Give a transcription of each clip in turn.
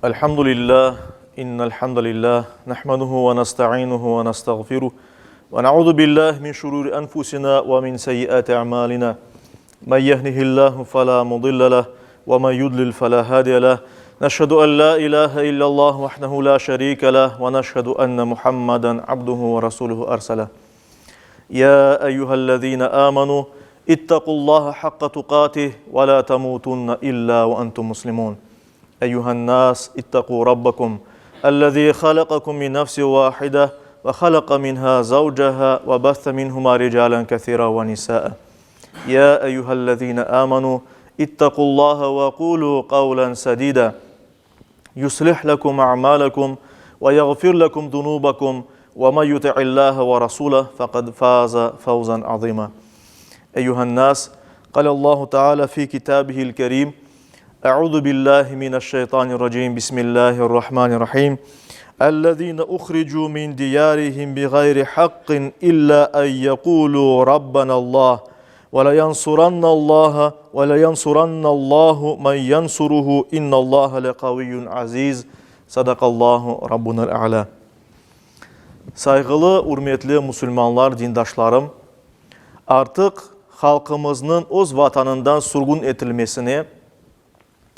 Elhamdülillah, innel hamdülillah, nahmaduhu ve nasta'inuhu ve nasta'gfiruh ve na'udhu billahi min şururi enfusina ve min seyyiati a'malina. Men yehdihillahu fela mudille leh ve men yudlil fela hadiye leh. Neşhedü en la ilahe illallah vahdehu la şerike leh ve neşhedü enne Muhammeden abduhu ve rasuluhu erseleh. Ya eyyühellezine amenu ittaqullaha hakka tukatih ve la temutunne illa ve entum muslimun. أيها الناس اتقوا ربكم الذي خلقكم من نفس واحدة وخلق منها زوجها وبث منهما رجالا كثيرا ونساء يا أيها الذين آمنوا اتقوا الله وقولوا قولا سديدا يصلح لكم أعمالكم ويغفر لكم ذنوبكم ومن يطع الله ورسوله فقد فاز فوزا عظيما أيها الناس قال الله تعالى في كتابه الكريم أعوذ بالله من الشيطان الرجيم بسم الله الرحمن الرحيم الذين أخرجوا من ديارهم بغير حق إلا أن يقولوا ربنا الله ولينصرن الله من ينصره إن الله لقوي عزيز صدق الله ربنا الأعلى. Saygılı, hürmetli Müslümanlar, dindaşlarım, artık halkımızın öz vatanından sürgün edilmesine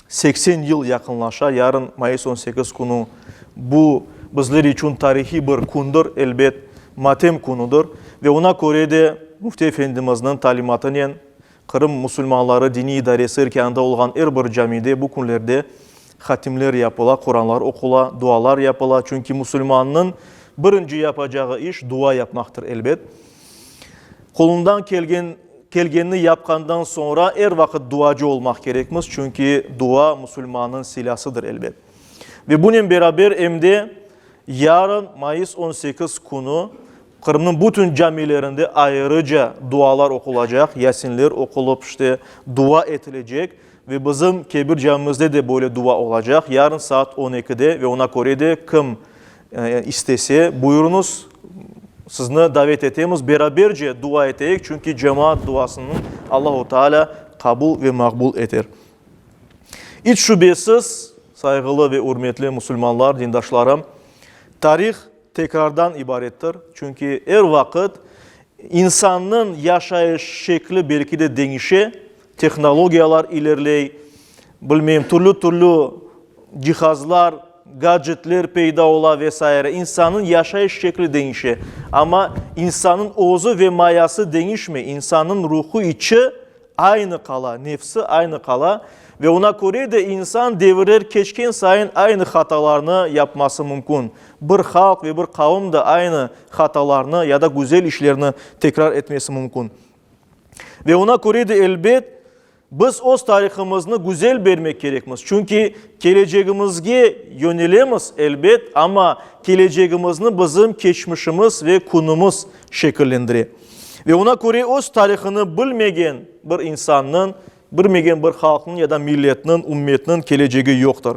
80 yıl yakınlaşa, yarın Mayıs 18 günü bu bizler için tarihi bir kundur, elbet matem kunudur. Ve ona göre de Müftü Efendimiz'in talimatıyla Kırım Müslümanları dini idaresi erkanında olan her bir camide bu günlerde hatimler yapıla, Kur'anlar okula, dualar yapıla. Çünkü Müslümanın birinci yapacağı iş dua yapmaktır elbet. Kolundan kelgenini yapkandan sonra her vakit duacı olmak gerekmez. Çünkü dua Müslümanın silahıdır elbet. Ve bunun beraber hem de yarın Mayıs 18 günü Kırım'ın bütün camilerinde ayrıca dualar okulacak. Yasinler okulup dua edilecek. Ve bizim Kebir camimizde de böyle dua olacak. Yarın saat 12'de ve ona göre de kim istese buyurunuz. Sizni davet ettiğimiz beraberce dua edeyik. Çünkü cemaat duasını Allah-u Teala kabul ve makbul eder. Hiç şüphesiz saygılı ve hürmetli Müslümanlar, dindaşlarım, tarih tekrardan ibarettir. Çünkü her vakit insanın yaşayış şekli belki de değişir. Teknolojiyalar ilerley, türlü cihazlar, gadgetler peyda ola vesaire. İnsanın yaşayış şekli değişir. Ama insanın ozu ve mayası değişme. İnsanın ruhu içi aynı kala, nefsi aynı kala. Ve ona göre de insan devirler geçken sayın aynı hatalarını yapması mümkün. Bir halk ve bir kavim de aynı hatalarını ya da güzel işlerini tekrar etmesi mümkün. Ve ona göre de elbet biz o tarihimizni güzel vermek gerekmez. Çünkü geleceğimizge yönelemiz elbet ama geleceğimizni bizim geçmişimiz ve konumuz şekillendirir. Ve ona göre o tarihini bilmegen bir insanın, bilmegen bir halkın ya da milletinin, ümmetinin geleceği yoktur.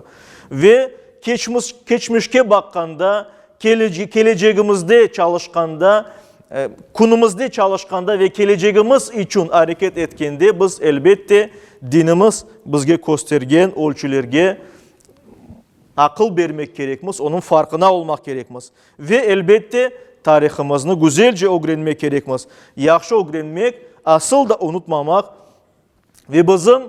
Ve geçmişke bakkanda, geleceğimizde çalışkanda, konumuzda çalışkanda ve geleceğimiz için hareket etkende biz elbette dinimiz bizge göstergen ölçülerge akıl vermek gerekmez, onun farkına olmak gerekmez. Ve elbette tarihimizni güzelce öğrenmek gerekmez. Yaxşı öğrenmek, asıl da unutmamak ve bizim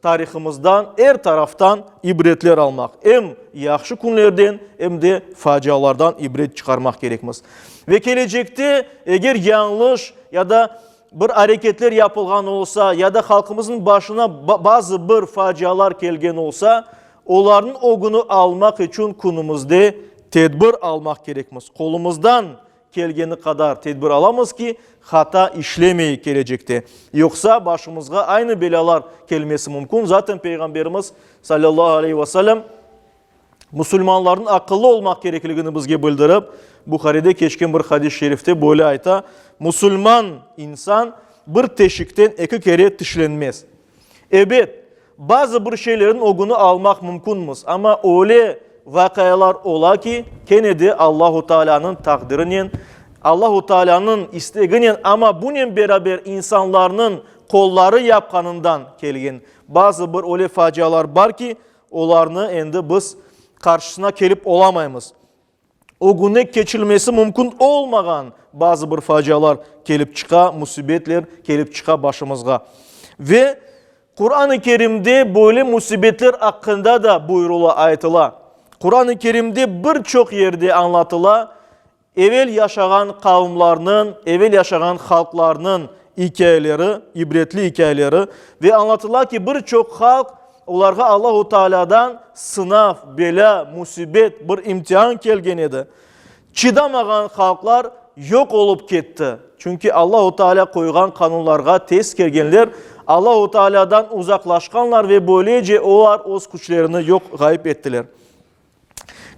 tarihimizden her taraftan ibretler almak. Hem yaxşı günlerden hem de facialardan ibret çıkarmak gerekmez. Ve gelecekte eğer yanlış ya da bir hareketler yapılgan olsa ya da halkımızın başına bazı bir facialar gelgen olsa onların ogunu almak için konumuzda tedbir almak gerekmez. Kolumuzdan gelgeni kadar tedbir alamaz ki hata işlemeyi gelecekte. Yoksa başımıza aynı belalar gelmesi mümkün. Zaten Peygamberimiz sallallahu aleyhi ve sellem Müslümanların akıllı olmak gerekliliğini bizge bildirip Bukhari'de geçken bir hadis-i şerifte böyle ayta Müslüman insan bir teşikten iki kere dişlenmez. Evet, bazı bir şeylerin ogunu almak mümkünmüz ama öyle vakayalar ola ki kenedi Allahu Teala'nın takdirinin, Allahu Teala'nın isteğinin ama bunun beraber insanların kolları yapkanından kelgen bazı bir öyle facialar var ki onlarını endi biz karşısına gelip olamayız. O güne geçilmesi mümkün olmayan bazı bir facialar gelip çıka, musibetler gelip çıka başımızga. Ve Kur'an-ı Kerim'de böyle musibetler hakkında da buyrula, aytıla. Kur'an-ı Kerim'de birçok yerde anlatıla, evvel yaşayan kavimlerinin, evvel yaşayan halklarının hikayeleri, ibretli hikayeleri ve anlatıla ki birçok halk onlara Allahu Teala'dan sınav, bela, musibet, bir imtihan kelgen edi. Çidamagan halklar yok olup gitti. Çünkü Allahu Teala koygan kanunlarga tez kelgenler Allahu Teala'dan uzaklaşkanlar ve böylece onlar öz güçlerini yok gayip ettiler.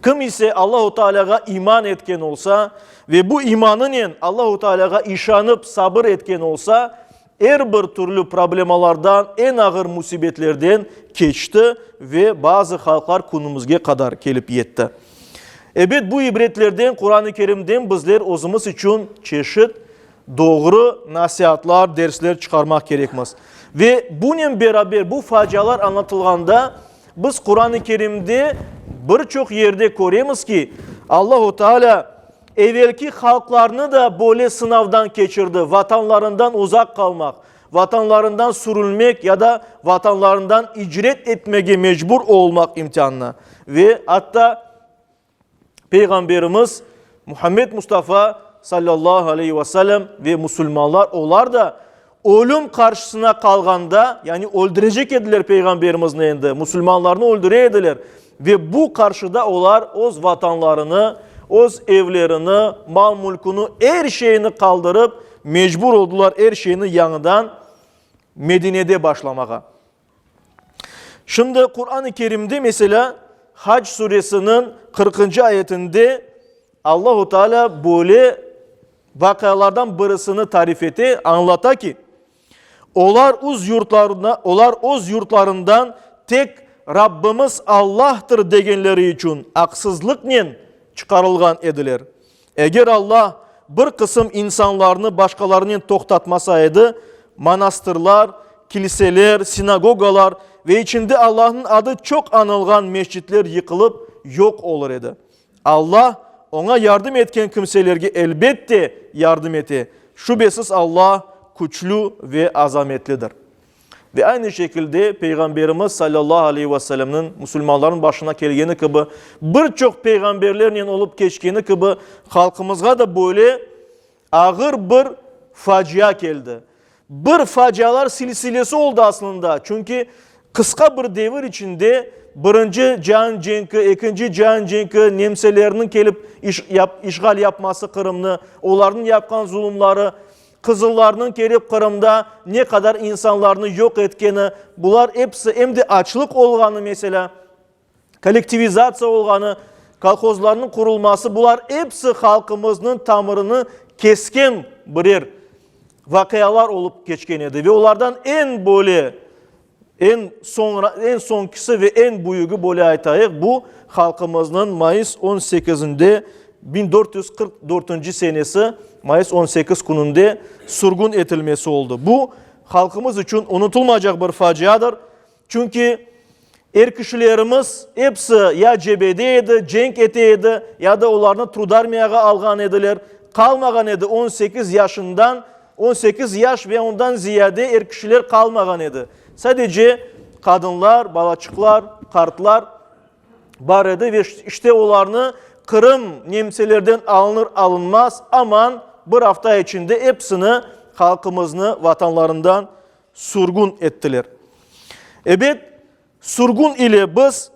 Kim ise Allahu Teala'ga iman etken olsa ve bu imanının Allahu Teala'ga işanıp sabır etken olsa her bir türlü problemalardan, en ağır musibetlerden geçti ve bazı halklar günümüzge kadar gelip yetti. Evet, bu ibretlerden, Kur'an-ı Kerim'den bizler özümüz için çeşit doğru nasihatlar, dersler çıkarmak gerekmez. Ve bununla beraber bu facialar anlatılganda biz Kur'an-ı Kerim'de birçok yerde görüyoruz ki Allahu Teala evvelki halklarını da böyle sınavdan geçirdi. Vatanlarından uzak kalmak, vatanlarından sürülmek ya da vatanlarından icret etmeye mecbur olmak imtihanına. Ve hatta Peygamberimiz Muhammed Mustafa sallallahu aleyhi ve sellem ve Müslümanlar onlar da ölüm karşısına kalganda, yani öldürecek ediler Peygamberimizin elinde, Müslümanlarını öldüreyediler. Ve bu karşıda onlar öz vatanlarını, öz evlerini, mal mülkünü, her şeyini kaldırıp mecbur oldular her şeyini yanıdan Medine'de başlamaya. Şimdi Kur'an-ı Kerim'de mesela Hac suresinin 40. ayetinde Allahu Teala böyle vakalardan birisini tarif etti, anlata ki onlar öz yurtlarından tek Rabbimiz Allah'tır degenleri için haksızlıkla çıkarılgan ediler. Eğer Allah bir kısım insanlarını başkalarının toktatmasaydı, manastırlar, kiliseler, sinagogalar ve içinde Allah'ın adı çok anılgan mescitler yıkılıp yok olur idi. Allah ona yardım etken kimselerge elbette yardım etti. Şüphesiz Allah güçlü ve azametlidir. Ve aynı şekilde Peygamberimiz sallallahu aleyhi ve sellem'in Müslümanların başına gelgeni gibi birçok peygamberlerin olup geçkeni gibi halkımızga da böyle ağır bir facia geldi. Bir facialar silsilesi oldu aslında. Çünkü kısa bir devir içinde birinci Cihan Cengi, ikinci Cihan Cengi Nemselerinin gelip işgal yapması Kırım'ını, onların yapkan zulümleri, Kızıllarının gelip Kırım'da ne kadar insanlarını yok etkeni, bunlar hepsi hem de açlık olganı mesela, kolektivizasyon olganı, kolkozlarının kurulması, bunlar hepsi halkımızın tamırını kesken birer vakayalar olup geçken idi. Ve onlardan en böyle, en sonkisi ve en büyüğü böyle aytayıq, bu halkımızın Mayıs 18'inde 1444. senesi Mayıs 18 gününde sürgün etilmesi oldu. Bu halkımız için unutulmayacak bir faciadır. Çünkü kişilerimiz hepsi ya cebedeydi, cenk eteydi ya da onlarını trudarmiyaga algan ediler. Kalmagan edi 18 yaşından, 18 yaş ve ondan ziyade kişiler kalmagan edi. Sadece kadınlar, balaçıklar, kartlar var idi ve işte onlarını Kırım Nemselerden alınır alınmaz aman bir hafta içinde hepsini halkımızını vatanlarından sürgün ettiler. Evet, sürgün ile biz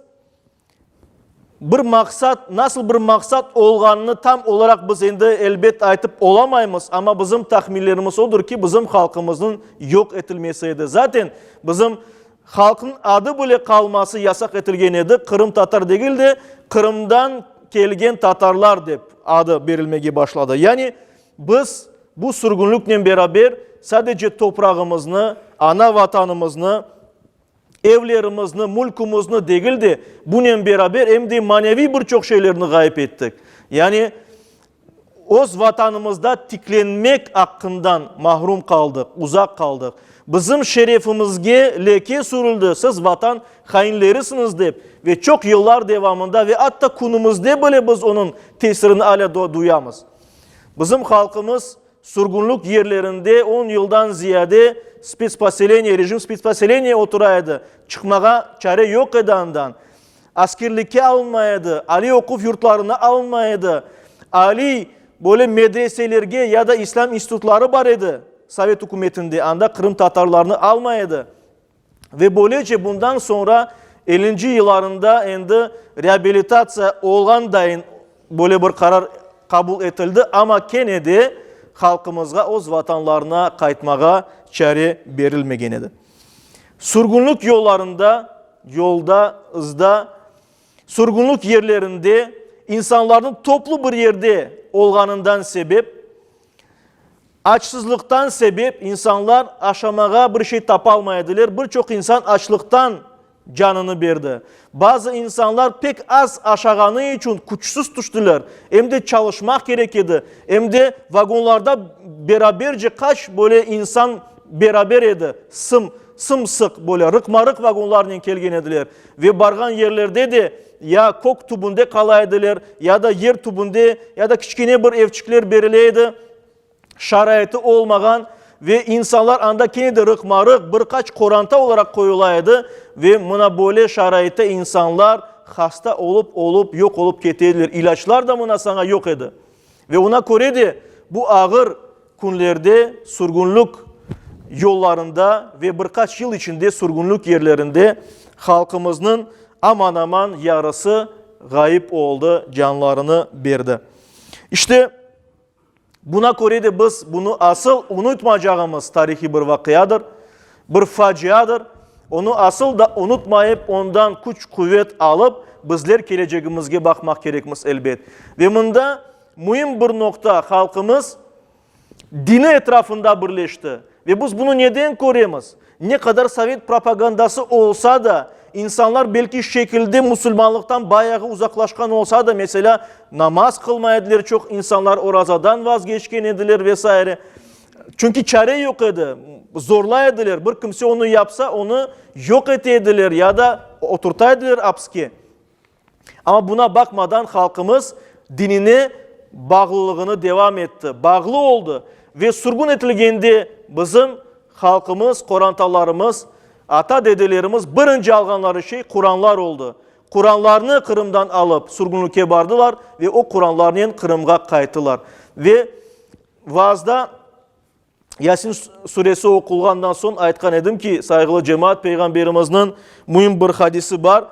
bir maksat, nasıl bir maksat olganını tam olarak biz endi elbet aytıp olamayız ama bizim tahminlerimiz odur ki bizim halkımızın yok etilmesiydi. Zaten bizim halkın adı bile kalması yasak etilgen edi. Kırım Tatar değildi, Kırım'dan kelgen Tatarlar dep adı verilmeye başladı. Yani biz bu sürgünlükle beraber sadece toprağımızı, ana vatanımızı, evlerimizni, mülkümüzni değildi. Bununla beraber hem de manevi birçok şeylerini gayip ettik. Yani öz vatanımızda tiklenmek hakkından mahrum kaldık, uzak kaldık. bizim şerefimizge leke sürüldü. Siz vatan hainlerisiniz deyip ve çok yıllar devamında ve hatta kunumuzda bile biz onun tesirini hala duyamız. Bizim halkımız surgunluk yerlerinde 10 yıldan ziyade rejim spetspaseleniye oturaydı. Çıkmağa çare yok edandan. Askerlikke alınmaydı. Ali okuf yurtlarına alınmaydı. Ali böyle medreselerge ya da İslam institutları var idi. Sovet hükümetinde anda Kırım Tatarlarını almaydı. Ve böylece bundan sonra 50. yıllarında endi rehabilitasya olğan dayın böyle bir karar kabul etildi. Ama Kennedy halkımızga öz vatanlarına kaytmağa çare verilmegen edi. Surgunluk yollarında, surgunluk yerlerinde insanların toplu bir yerde olganından sebep, açsızlıktan sebep insanlar aşamağa bir şey tapalmaydılar. Birçok insan açlıktan canını verdi. Bazı insanlar pek az aşağıны için kuçsuz düştüler. Hem de çalışmak gerekirdi. Hem de vagonlarda beraberce kaç böyle insan beraber idi. Sımsık böyle rıkmarık vagonlarla kelgen ediler. Ve bargan yerlerde de ya kok tubunda kalaydılar ya da yer tubunda ya da kiçkine bir evçikler berileydi. Şaraiti olmagan ve insanlar anda kendine rıkmarık birkaç koranta olarak koyulaydı ve buna böyle şaraite insanlar hasta olup yok olup ketediler. İlaçlar da buna sana yok edi. Ve ona göre de bu ağır günlerde surgunluk yollarında ve birkaç yıl içinde surgunluk yerlerinde halkımızın aman aman yarısı gayip oldu, canlarını verdi. İşte buna göre de biz bunu asıl unutmayacağımız tarihi bir vakıyadır, bir faciadır. Onu asıl da unutmayıp ondan güç kuvvet alıp bizler geleceğimizge bakmak gerekmez elbet. Ve bunda mühim bir nokta halkımız dini etrafında birleşti. Ve biz bunu neden görüyoruz? Ne kadar Sovet propagandası olsa da insanlar belki şekilde Müslümanlıktan bayağı uzaklaşkan olsa da mesela namaz kılmaydılar çok insanlar orazadan vazgeçken edilir vesaire. Çünkü çare yok idi. Zorlaydılar. Bir kimse onu yapsa onu yok etediler ya da oturtaydılar hapske. Ama buna bakmadan halkımız dinine bağlılığını devam etti. Bağlı oldu. Ve surgun etilgende bizim halkımız, korantalarımız, ata dedelerimiz birinci alganları şey Kur'anlar oldu. Kur'anlarını Kırım'dan alıp surgunluğa bardılar ve o Kur'anlarını Kırım'a kaytılar. Ve vaazda Yasin suresi okulgandan son aytkan edim ki saygılı cemaat peygamberimizin mühim bir hadisi var.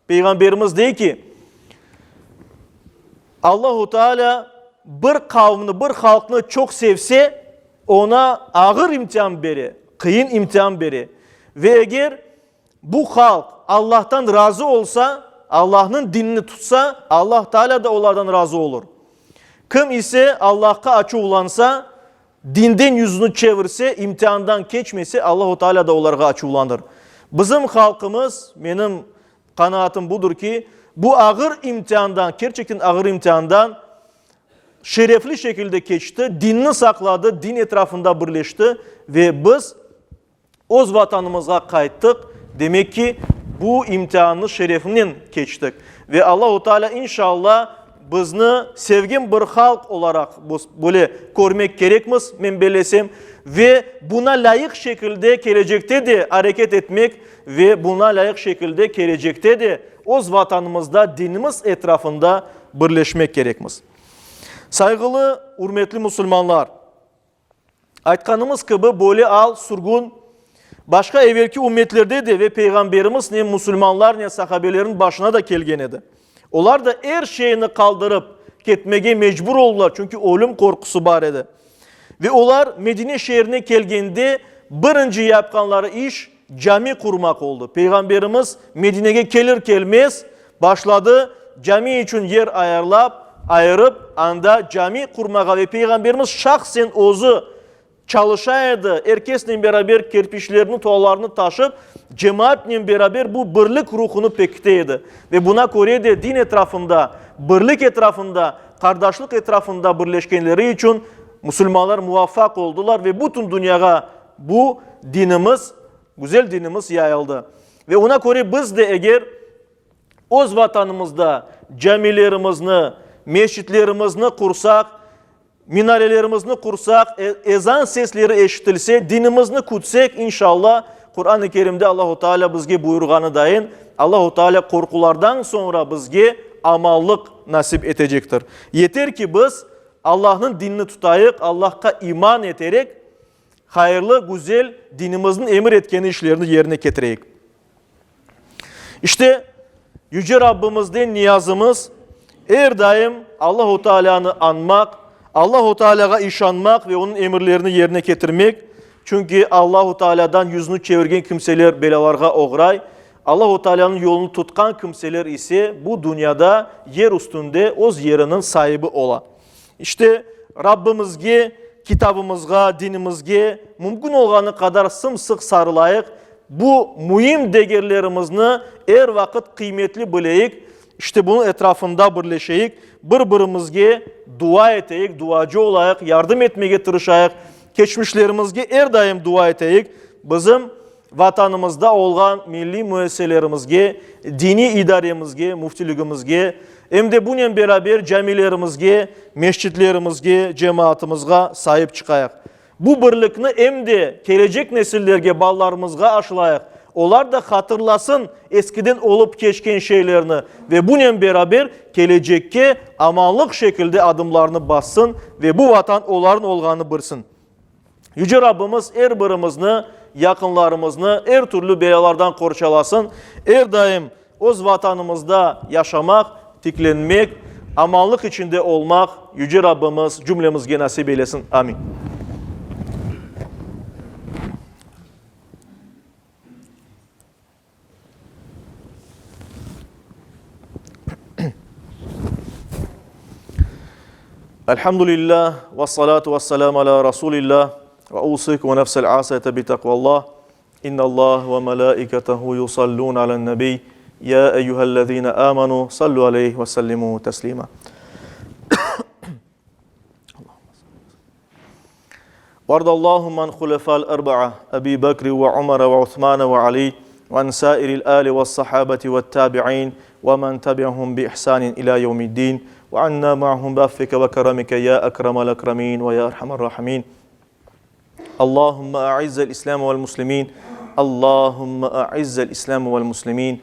Peygamberimiz deyir ki Allahu Teala bir kavmini, bir halkını çok sevse ona ağır imtihan beri, kıyın imtihan beri. Ve eğer bu halk Allah'tan razı olsa, Allah'ın dinini tutsa Allah Teala da onlardan razı olur. Kim ise Allah'a açı ulansa, dinden yüzünü çevirse, imtihandan geçmese Allah Teala da onlara açı ulanır. Bizim halkımız, benim kanaatim budur ki bu ağır imtihandan, gerçekten ağır imtihandan şerefli şekilde geçti, dinini sakladı, din etrafında birleşti ve biz öz vatanımıza kayıttık. Demek ki bu imtihanı şerefinin geçtik. Ve Allah-u Teala inşallah bizni sevgin bir halk olarak böyle görmek gerekmiz, men belesem. Ve buna layık şekilde gelecekte de hareket etmek ve buna layık şekilde gelecekte de öz vatanımızda, dinimiz etrafında birleşmek gerekmiz. Saygılı, hürmetli Müslümanlar, aytkanımız gibi böyle al, surgun, başka evvelki ümmetlerde de ve Peygamberimiz ne Müslümanlar ne sahabelerin başına da gelgen edi. Onlar da her şeyini kaldırıp gitmeye mecbur oldular çünkü ölüm korkusu var idi. Ve onlar Medine şehrine gelgende birinci yapkanları iş cami kurmak oldu. Peygamberimiz Medine'ye gelir gelmez başladı cami için yer ayırıp anda cami kurmağa ve Peygamberimiz şahsen ozu çalışaydı. Herkesle beraber kirpişlerini, tuğlarını taşıp cemaatle beraber bu birlik ruhunu pekiteydi. Ve buna göre de din etrafında, birlik etrafında, kardeşlik etrafında birleşkenleri için Müslümanlar muvaffak oldular ve bütün dünyaya bu dinimiz, güzel dinimiz yayıldı. Ve ona göre biz de eğer öz vatanımızda camilerimizni, meşitlerimizni kursak, minarelerimizni kursak, ezan sesleri eşitilse, dinimizni kutsek inşallah Kur'an-ı Kerim'de Allahu Teala bizge buyurganı dayın, Allahu Teala korkulardan sonra bizge amallık nasip edecektir. Yeter ki biz Allah'ın dinini tutayık, Allah'a iman ederek hayırlı, güzel dinimizin emir etkeni işlerini yerine getireyik. İşte Yüce Rabbimizden niyazımız her daim Allahu Teala'nı anmak, Allahu Teala'ya işanmak ve onun emirlerini yerine getirmek. Çünkü Allahu Teala'dan yüzünü çevirgen kimseler belalarga uğray. Allahu Teala'nın yolunu tutkan kimseler ise bu dünyada yer üstünde öz yerinin sahibi ola. İşte Rabbimizge, kitabımızga, dinimizge mümkün olganı kadar sımsık sarılayık. Bu mühim değerlerimizni her vakit kıymetli bileyik. İşte bunun etrafında birleşeyik. Birbirimizge dua eteyik, duacı olayık, yardım etmeye tırışayık. Geçmişlerimizge her daim dua eteyik. Bizim vatanımızda olan milli müesseselerimizge, dini idaremizge, müftülüğümüzge, hem de bununla beraber camilerimizge, meşçitlerimizge, cemaatimizge sahip çıkayak. Bu birlikni hem de gelecek nesillerge, ballarımızga aşılayak. Onlar da hatırlasın eskiden olup geçken şeylerini ve bununla beraber gelecekke amanlık şekilde adımlarını bassın ve bu vatan onların olganı bilsin. Yüce Rabbimiz her birimizni, yakınlarımızını her türlü belalardan korçalasın. Her daim öz vatanımızda yaşamak, tiklenmek, amanlık içinde olmak Yüce Rabbimiz cümlemizge nasip eylesin. Amin. Elhamdülillah ve salatu ve selamu ala Resulillah ve usik ve nefsel asayete bi takvallah. İnnallah ve melaiketehu yusallun alen nebi. Ya eyyühellezine amanu sallu aleyhi ve sellimu teslima. Vardallahu man khulefal erba'a Ebi Bekri ve Umar ve Uthman ve Ali ve an sairil ali ve sahabeti ve tabi'in ve men tabi'ahum bi ihsanin ila yevmiddin. وعنا معهم بأفك وكرمك يا أكرم الأكرمين ويا أرحم الراحمين. اللهم أعز الإسلام والمسلمين. اللهم أعز الإسلام والمسلمين.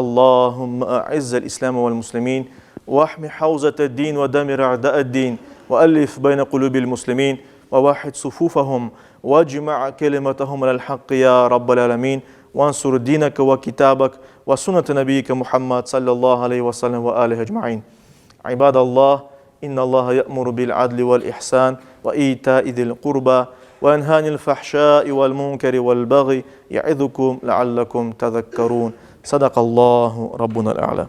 اللهم أعز الإسلام والمسلمين. واحمي حوزة الدين ودمر أعداء الدين. وألف بين قلوب المسلمين وواحد صفوفهم واجمع كلمتهم على الحق يا رب العالمين. وانصر دينك وكتابك وسنة نبيك محمد صلى الله عليه وسلم وآله أجمعين. عباد الله إن الله يأمر بالعدل والإحسان وإيتاء ذي القربى وينهى عن الفحشاء والمنكر والبغي يعظكم لعلكم تذكرون. صدق الله ربنا الأعلى.